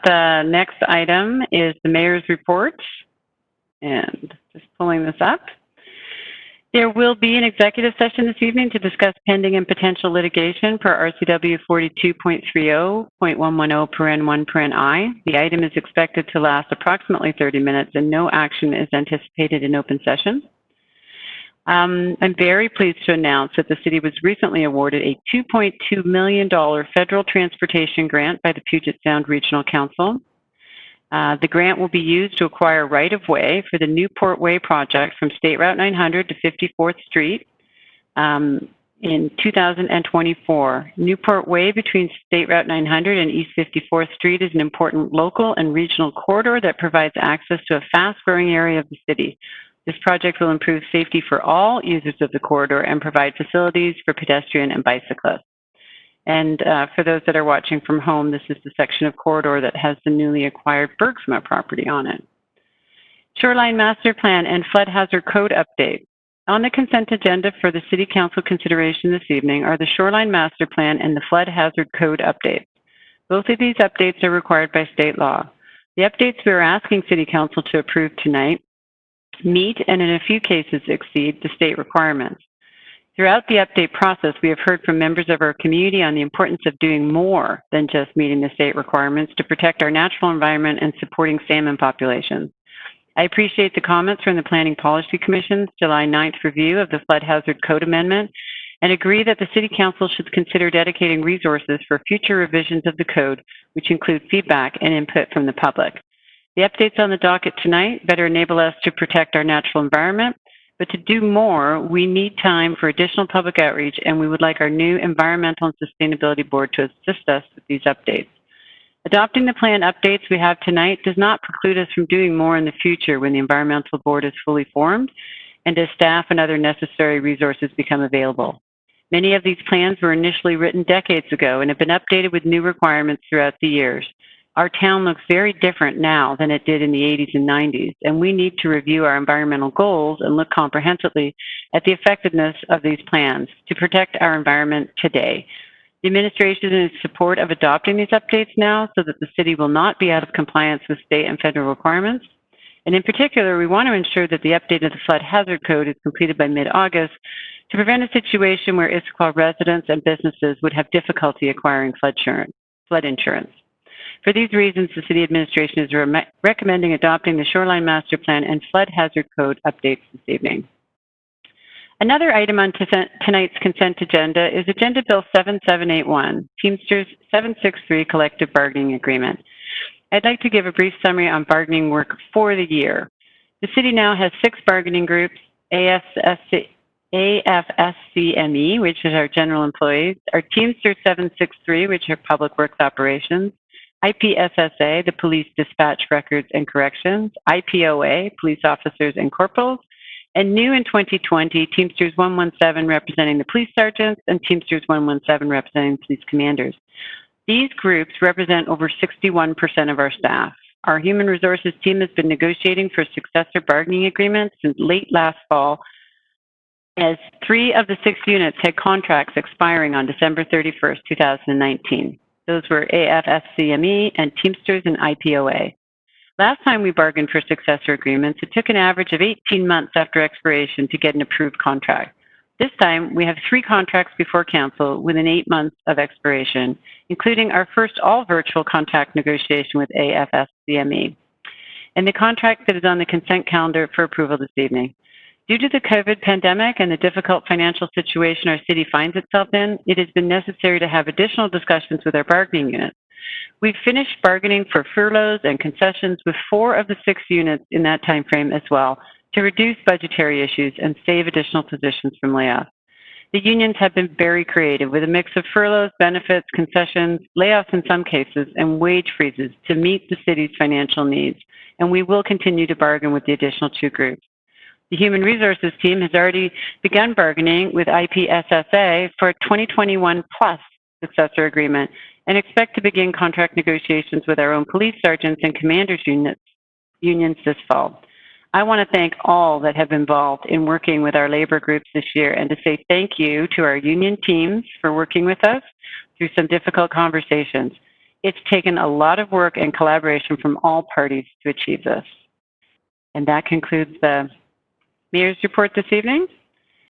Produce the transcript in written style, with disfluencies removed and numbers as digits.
the next item is the mayor's report. And just pulling this up. There will be an executive session this evening to discuss pending and potential litigation per RCW 42.30.110(1)(I). The item is expected to last approximately 30 minutes and no action is anticipated in open session. I'm very pleased to announce that the city was recently awarded a $2.2 million federal transportation grant by the Puget Sound Regional Council. The grant will be used to acquire right-of-way for the Newport Way project from State Route 900 to 54th Street in 2024. Newport Way between State Route 900 and East 54th Street is an important local and regional corridor that provides access to a fast-growing area of the city. This project will improve safety for all users of the corridor and provide facilities for pedestrian and bicyclists. And for those that are watching from home, this is the section of corridor that has the newly acquired Bergsma property on it. Shoreline Master Plan and Flood Hazard Code update. On the consent agenda for the City Council consideration this evening are the Shoreline Master Plan and the Flood Hazard Code updates. Both of these updates are required by state law. The updates we are asking City Council to approve tonight meet and in a few cases exceed the state requirements. Throughout the update process, we have heard from members of our community on the importance of doing more than just meeting the state requirements to protect our natural environment and supporting salmon populations. I appreciate the comments from the Planning Policy Commission's July 9th review of the Flood Hazard Code Amendment and agree that the City Council should consider dedicating resources for future revisions of the code, which include feedback and input from the public. The updates on the docket tonight better enable us to protect our natural environment, but to do more, we need time for additional public outreach, and we would like our new Environmental and Sustainability Board to assist us with these updates. Adopting the plan updates we have tonight does not preclude us from doing more in the future when the Environmental Board is fully formed and as staff and other necessary resources become available. Many of these plans were initially written decades ago and have been updated with new requirements throughout the years. Our town looks very different now than it did in the 80s and 90s, and we need to review our environmental goals and look comprehensively at the effectiveness of these plans to protect our environment today. The administration is in support of adopting these updates now so that the city will not be out of compliance with state and federal requirements. And in particular, we want to ensure that the update of the Flood Hazard Code is completed by mid-August to prevent a situation where Issaquah residents and businesses would have difficulty acquiring flood insurance. For these reasons, the City Administration is recommending adopting the Shoreline Master Plan and Flood Hazard Code updates this evening. Another item on tonight's consent agenda is Agenda Bill 7781, Teamsters 763 Collective Bargaining Agreement. I'd like to give a brief summary on bargaining work for the year. The City now has 6 bargaining groups: AFSCME, which is our general employees, our Teamsters 763, which are public works operations, IPSSA, the Police Dispatch Records and Corrections, IPOA, Police Officers and Corporals, and new in 2020, Teamsters 117 representing the police sergeants and Teamsters 117 representing police commanders. These groups represent over 61% of our staff. Our human resources team has been negotiating for successor bargaining agreements since late last fall, as 3 of the 6 units had contracts expiring on December 31st, 2019. Those were AFSCME and Teamsters and IPOA. Last time we bargained for successor agreements, it took an average of 18 months after expiration to get an approved contract. This time, we have 3 contracts before Council within 8 months of expiration, including our first all-virtual contract negotiation with AFSCME, and the contract that is on the consent calendar for approval this evening. Due to the COVID pandemic and the difficult financial situation our city finds itself in, it has been necessary to have additional discussions with our bargaining units. We've finished bargaining for furloughs and concessions with 4 of the 6 units in that time frame as well to reduce budgetary issues and save additional positions from layoffs. The unions have been very creative with a mix of furloughs, benefits, concessions, layoffs in some cases, and wage freezes to meet the city's financial needs, and we will continue to bargain with the additional 2 groups. The Human Resources team has already begun bargaining with IPSSA for a 2021 plus successor agreement and expect to begin contract negotiations with our own police sergeants and commanders unions this fall. I want to thank all that have been involved in working with our labor groups this year and to say thank you to our union teams for working with us through some difficult conversations. It's taken a lot of work and collaboration from all parties to achieve this. And that concludes the Mayor's report this evening.